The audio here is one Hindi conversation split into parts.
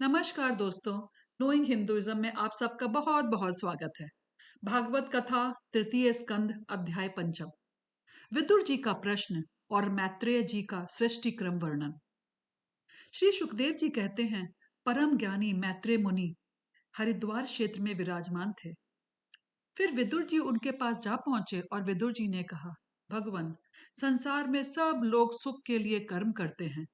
नमस्कार दोस्तों। नोइंग हिंदुइज्म में आप सबका बहुत बहुत स्वागत है। भागवत कथा तृतीय स्कंद अध्याय पंचम। विदुर जी का प्रश्न और मैत्रेय जी का सृष्टि क्रम वर्णन। श्री सुखदेव जी कहते हैं, परम ज्ञानी मैत्रेय मुनि हरिद्वार क्षेत्र में विराजमान थे। फिर विदुर जी उनके पास जा पहुंचे और विदुर जी ने कहा, भगवान, संसार में सब लोग सुख के लिए कर्म करते हैं,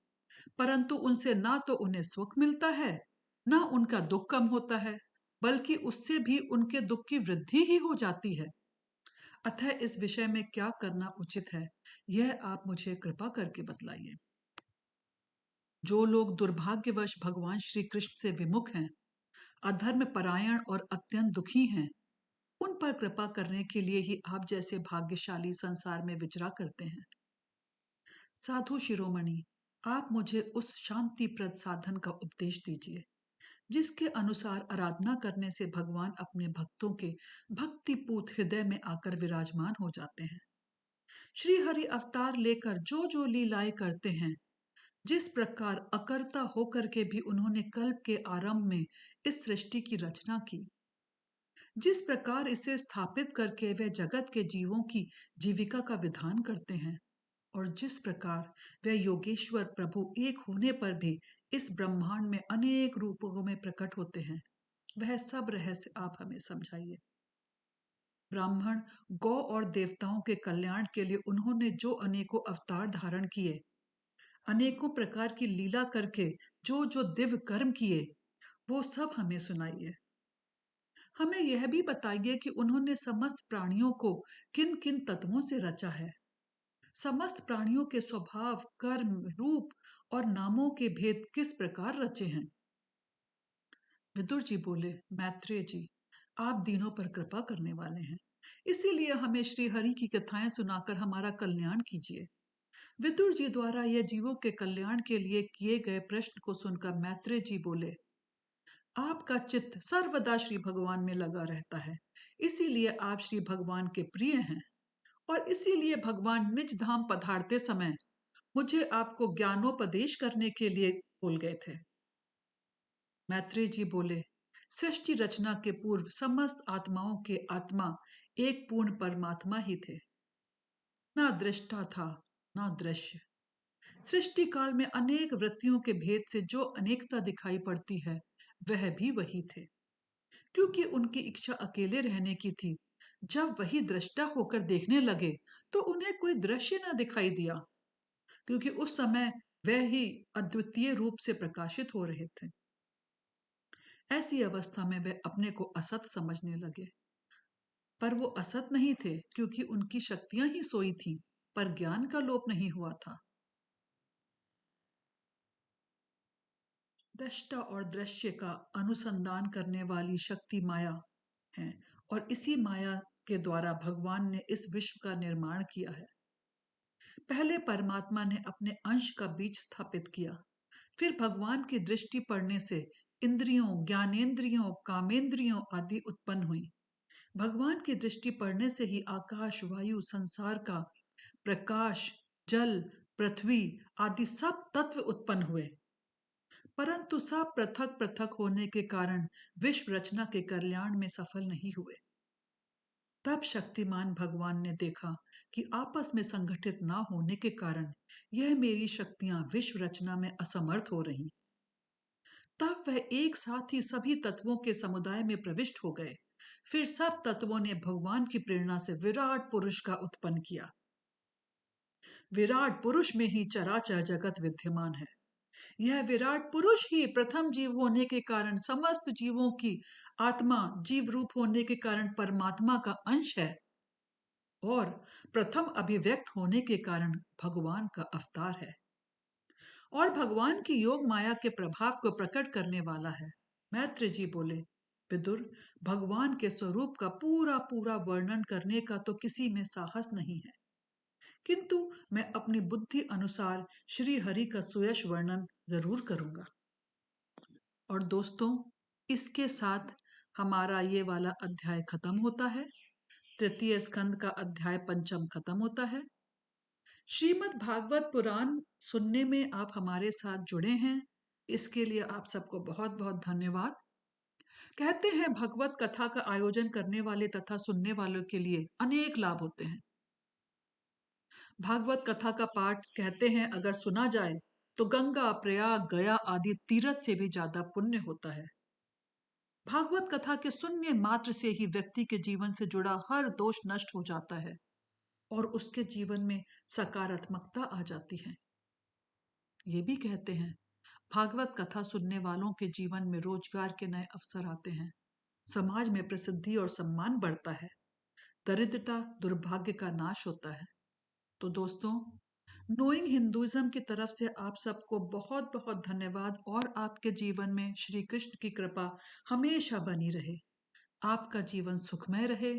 परंतु उनसे ना तो उन्हें सुख मिलता है, ना उनका दुख कम होता है, बल्कि उससे भी उनके दुख की वृद्धि ही हो जाती है। अतः इस विषय में क्या करना उचित है, यह आप मुझे कृपा करके बतलाइए। जो लोग दुर्भाग्यवश भगवान श्री कृष्ण से विमुख हैं, अधर्म परायण और अत्यंत दुखी हैं, उन पर कृपा करने के लिए ही आप जैसे भाग्यशाली संसार में विचरा करते हैं। साधु शिरोमणि, आप मुझे उस शांतिप्रद साधन का उपदेश दीजिए जिसके अनुसार आराधना करने से भगवान अपने भक्तों के भक्तिपूत हृदय में आकर विराजमान हो जाते हैं। श्री हरि अवतार लेकर जो जो लीलाएं करते हैं, जिस प्रकार अकर्ता होकर के भी उन्होंने कल्प के आरंभ में इस सृष्टि की रचना की, जिस प्रकार इसे स्थापित करके वे जगत के जीवों की जीविका का विधान करते हैं, और जिस प्रकार वे योगेश्वर प्रभु एक होने पर भी इस ब्रह्मांड में अनेक रूपों में प्रकट होते हैं, वह सब रहस्य आप हमें समझाइए। ब्राह्मण, गौ और देवताओं के कल्याण के लिए उन्होंने जो अनेकों अवतार धारण किए, अनेकों प्रकार की लीला करके जो जो दिव्य कर्म किए, वो सब हमें सुनाइए। हमें यह भी बताइए कि उन्होंने समस्त प्राणियों को किन किन तत्वों से रचा है, समस्त प्राणियों के स्वभाव, कर्म, रूप और नामों के भेद किस प्रकार रचे हैं। विदुर जी बोले, मैत्रेय जी, आप दीनों पर कृपा करने वाले हैं, इसीलिए हमें श्री हरि की कथाएं सुनाकर हमारा कल्याण कीजिए। विदुर जी द्वारा यह जीवों के कल्याण के लिए किए गए प्रश्न को सुनकर मैत्रेय जी बोले, आपका चित्त सर्वदा श्री भगवान में लगा रहता है, इसीलिए आप श्री भगवान के प्रिय हैं, और इसीलिए भगवान निज धाम पधारते समय मुझे आपको ज्ञानोपदेश करने के लिए बोल गए थे। मैत्रेय जी बोले, सृष्टि रचना के पूर्व समस्त आत्माओं के आत्मा एक पूर्ण परमात्मा ही थे। ना दृष्टा था, ना दृश्य। सृष्टि काल में अनेक वृत्तियों के भेद से जो अनेकता दिखाई पड़ती है, वह भी वही थे। क्योंकि उनकी इच्छा अकेले रहने की थी, जब वही दृष्टा होकर देखने लगे तो उन्हें कोई दृश्य न दिखाई दिया, क्योंकि उस समय वह ही अद्वितीय रूप से प्रकाशित हो रहे थे। ऐसी अवस्था में वे अपने को असत समझने लगे, पर वो असत नहीं थे, क्योंकि उनकी शक्तियां ही सोई थीं, पर ज्ञान का लोप नहीं हुआ था। दृष्टा और दृश्य का अनुसंधान करने वाली शक्ति माया है, और इसी माया के द्वारा भगवान ने इस विश्व का निर्माण किया है। पहले परमात्मा ने अपने अंश का बीज स्थापित किया, फिर भगवान की दृष्टि पड़ने से इंद्रियों, ज्ञानेंद्रियों, कामेंद्रियों आदि उत्पन्न हुई। भगवान की दृष्टि पड़ने से ही आकाश, वायु, संसार का प्रकाश, जल, पृथ्वी आदि सब तत्व उत्पन्न हुए, परंतु सब पृथक पृथक होने के कारण विश्व रचना के कल्याण में सफल नहीं हुए। तब शक्तिमान भगवान ने देखा कि आपस में संगठित ना होने के कारण यह मेरी शक्तियां विश्व रचना में असमर्थ हो रही। तब वह एक साथ ही सभी तत्वों के समुदाय में प्रविष्ट हो गए। फिर सब तत्वों ने भगवान की प्रेरणा से विराट पुरुष का उत्पन्न किया। विराट पुरुष में ही चराचर जगत विद्यमान है। यह विराट पुरुष ही प्रथम जीव होने के कारण समस्त जीवों की आत्मा, जीव रूप होने के कारण परमात्मा का अंश है, और प्रथम अभिव्यक्त होने के कारण भगवान का अवतार है, और भगवान की योग माया के प्रभाव को प्रकट करने वाला है। मैत्र जी बोले, विदुर, भगवान के स्वरूप का पूरा पूरा वर्णन करने का तो किसी में साहस नहीं है, किंतु मैं अपनी बुद्धि अनुसार श्री हरि का सुयश वर्णन जरूर करूंगा। और दोस्तों, इसके साथ हमारा ये वाला अध्याय खत्म होता है। तृतीय स्कंद का अध्याय पंचम खत्म होता है। श्रीमद् भागवत पुराण सुनने में आप हमारे साथ जुड़े हैं, इसके लिए आप सबको बहुत बहुत धन्यवाद। कहते हैं भगवत कथा का आयोजन करने वाले तथा सुनने वालों के लिए अनेक लाभ होते हैं। भागवत कथा का पाठ कहते हैं अगर सुना जाए तो गंगा, प्रयाग, गया आदि तीर्थ से भी ज्यादा पुण्य होता है। भागवत कथा के सुनने मात्र से ही व्यक्ति के जीवन से जुड़ा हर दोष नष्ट हो जाता है और उसके जीवन में सकारात्मकता आ जाती है। ये भी कहते हैं भागवत कथा सुनने वालों के जीवन में रोजगार के नए अवसर आते हैं, समाज में प्रसिद्धि और सम्मान बढ़ता है, दरिद्रता दुर्भाग्य का नाश होता है। तो दोस्तों, नोइंग हिंदुइज्म की तरफ से आप सबको बहुत बहुत धन्यवाद और आपके जीवन में श्री कृष्ण की कृपा हमेशा बनी रहे, आपका जीवन सुखमय रहे।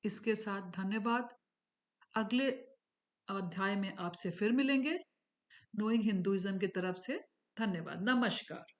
इसके साथ धन्यवाद। अगले अध्याय में आपसे फिर मिलेंगे। नोइंग हिंदुइज्म की तरफ से धन्यवाद। नमस्कार।